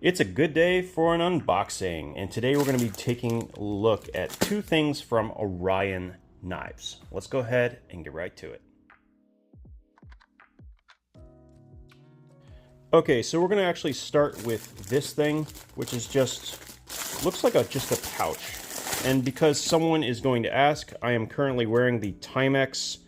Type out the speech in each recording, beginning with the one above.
It's a good day for an unboxing, and today we're going to be taking a look at two things from Orion knives. Let's go ahead and get right to it. Okay, so we're going to actually start with this thing, which is looks like just a pouch. And because someone is going to ask, I am currently wearing the Timex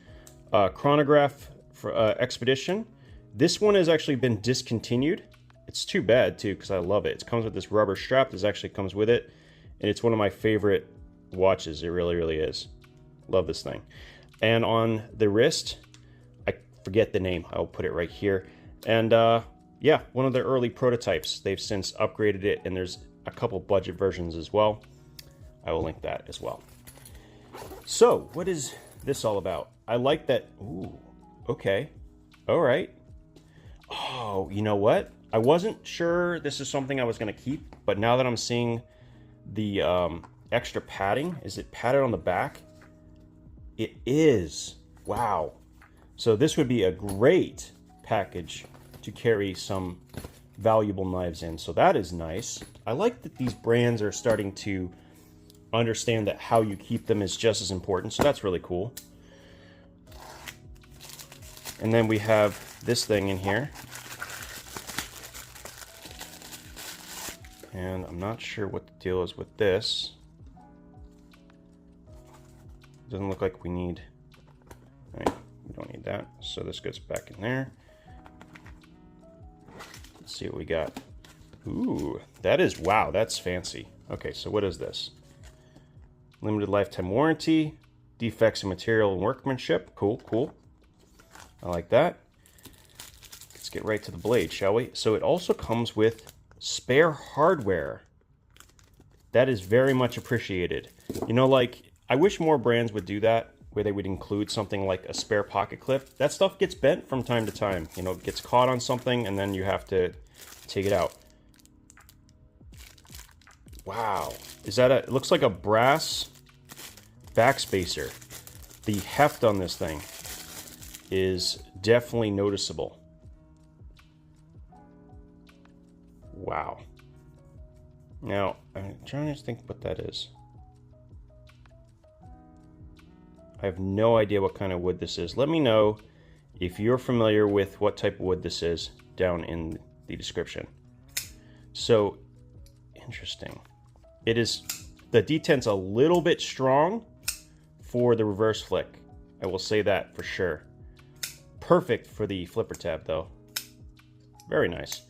chronograph for Expedition. This one has actually been discontinued. It's too bad too, because I love it. It comes with this rubber strap. This actually comes with it, and it's one of my favorite watches. It really, really is. Love this thing. And on the wrist, I forget the name. I'll put it right here. And yeah, one of their early prototypes. They've since upgraded it, and there's a couple budget versions as well. I will link that as well. So, what is this all about? I like that. Ooh, okay. All right. Oh, you know what? I wasn't sure this is something I was going to keep, but now that I'm seeing the extra padding, is it padded on the back? It is. Wow. So this would be a great package to carry some valuable knives in. So that is nice. I like that these brands are starting to understand that how you keep them is just as important. So that's really cool. And then we have this thing in here. And I'm not sure what the deal is with this. Doesn't look like we need... All right, we don't need that. So this goes back in there. Let's see what we got. Ooh, that is... Wow, that's fancy. Okay, so what is this? Limited lifetime warranty. Defects in material and workmanship. Cool, cool. I like that. Let's get right to the blade, shall we? So it also comes with spare hardware. That is very much appreciated. You know, like, I wish more brands would do that, where they would include something like a spare pocket clip. That stuff gets bent from time to time. You know, it gets caught on something and then you have to take it out. Wow. Is that it looks like a brass backspacer. The heft on this thing is definitely noticeable. Wow. Now, I'm trying to think what that is. I have no idea what kind of wood this is. Let me know if you're familiar with what type of wood this is down in the description. So, interesting. It is, the detent's a little bit strong for the reverse flick. I will say that for sure. Perfect for the flipper tab though. Very nice.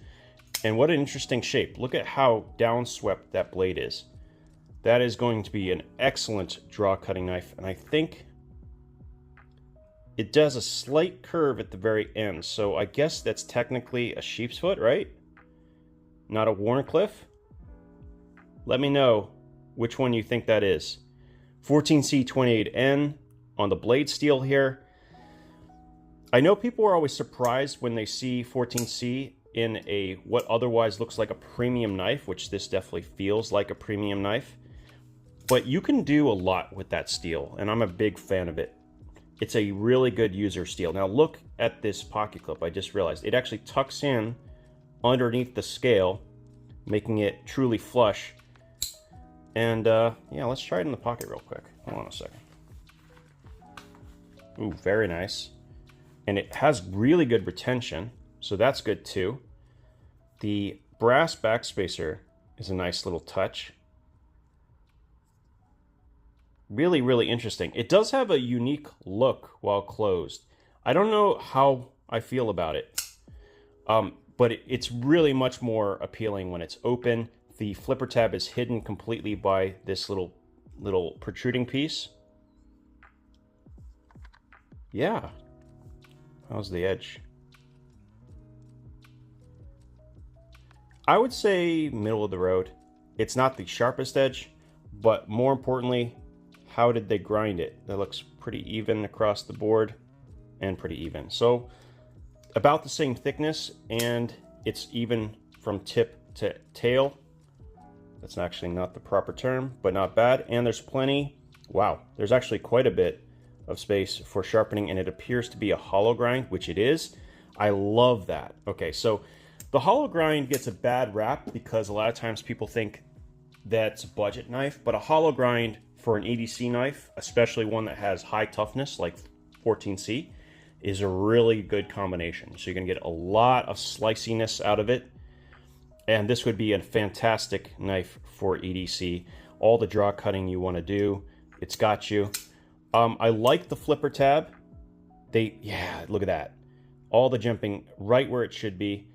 And what an interesting shape. Look at how downswept that blade is. That is going to be an excellent draw cutting knife. And I think it does a slight curve at the very end. So I guess that's technically a sheep's foot, right? Not a Warncliffe? Let me know which one you think that is. 14C28N on the blade steel here. I know people are always surprised when they see 14C in a what otherwise looks like a premium knife, which this definitely feels like a premium knife. But you can do a lot with that steel, and I'm a big fan of it. It's a really good user steel. Now look at this pocket clip. I just realized it actually tucks in underneath the scale, making it truly flush. And yeah, let's try it in the pocket real quick. Hold on a second. Ooh, very nice. And it has really good retention, so that's good too. The brass backspacer is a nice little touch. Really, really interesting. It does have a unique look while closed. I don't know how I feel about it, but it's really much more appealing when it's open. The flipper tab is hidden completely by this little protruding piece. Yeah. How's the edge? I would say middle of the road. It's not the sharpest edge, but more importantly, how did they grind it? That looks pretty even across the board and pretty even. So about the same thickness, and it's even from tip to tail. That's actually not the proper term, but not bad. And there's plenty, wow, there's actually quite a bit of space for sharpening, and it appears to be a hollow grind, which it is. I love that. Okay, so The hollow grind gets a bad rap because a lot of times people think that's a budget knife, but a hollow grind for an EDC knife, especially one that has high toughness like 14C, is a really good combination. So you're gonna get a lot of sliciness out of it. And this would be a fantastic knife for EDC. All the draw cutting you wanna do, it's got you. I like the flipper tab. Yeah, look at that. All the jumping right where it should be.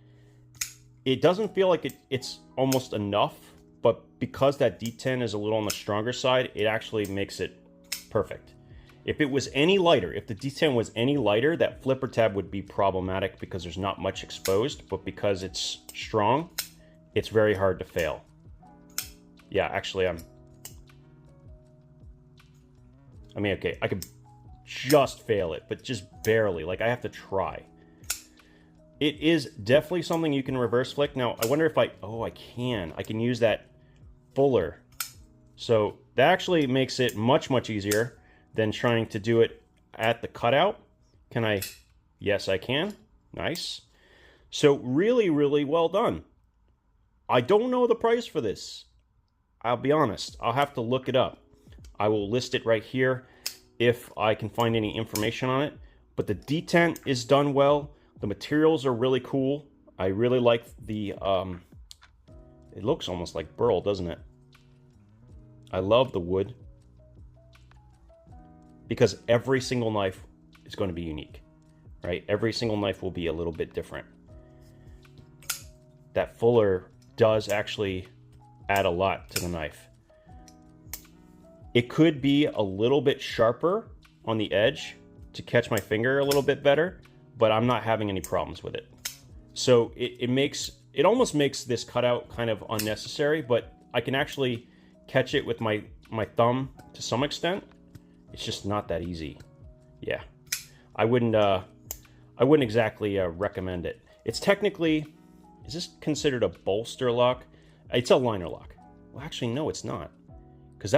It doesn't feel like it's almost enough, but because that D10 is a little on the stronger side, it actually makes it perfect. If it was any lighter, if the D10 was any lighter, that flipper tab would be problematic because there's not much exposed, but because it's strong, it's very hard to fail. Yeah, actually, I mean, okay, I could just fail it, but just barely. Like, I have to try. It is definitely something you can reverse flick. Now, I wonder if I can use that fuller. So that actually makes it much, much easier than trying to do it at the cutout. Can I? Yes, I can. Nice. So really, really well done. I don't know the price for this. I'll be honest. I'll have to look it up. I will list it right here if I can find any information on it. But the detent is done well. The materials are really cool. I really like the, it looks almost like burl, doesn't it? I love the wood. Because every single knife is going to be unique, right? Every single knife will be a little bit different. That fuller does actually add a lot to the knife. It could be a little bit sharper on the edge to catch my finger a little bit better, but I'm not having any problems with it. So it almost makes this cutout kind of unnecessary, but I can actually catch it with my thumb to some extent. It's just not that easy. Yeah, I wouldn't exactly recommend it. It's technically, is this considered a bolster lock? It's a liner lock. Well, actually, no, it's not, because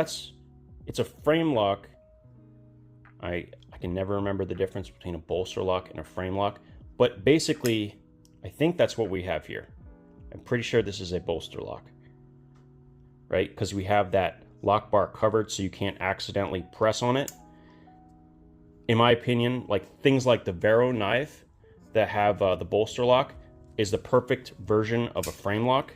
it's a frame lock. I can never remember the difference between a bolster lock and a frame lock, but basically, I think that's what we have here. I'm pretty sure this is a bolster lock, right? Because we have that lock bar covered so you can't accidentally press on it. In my opinion, like things like the Vero knife that have the bolster lock is the perfect version of a frame lock.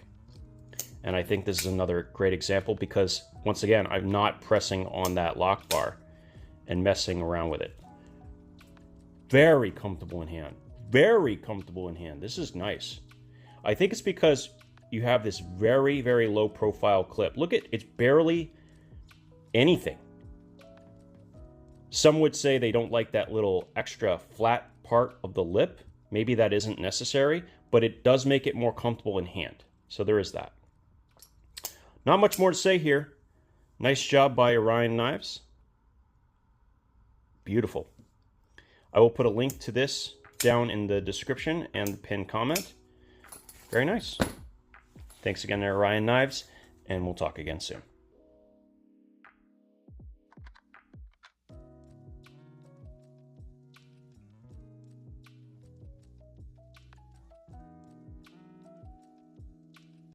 And I think this is another great example because, once again, I'm not pressing on that lock bar and messing around with it. Very comfortable in hand. Very comfortable in hand. This is nice. I think it's because you have this very, very low profile clip. Look at, it's barely anything. Some would say they don't like that little extra flat part of the lip. Maybe that isn't necessary, but it does make it more comfortable in hand. So there is that. Not much more to say here. Nice job by Orion Knives. Beautiful. I will put a link to this down in the description and the pinned comment. Very nice. Thanks again to Orion Knives, and we'll talk again soon.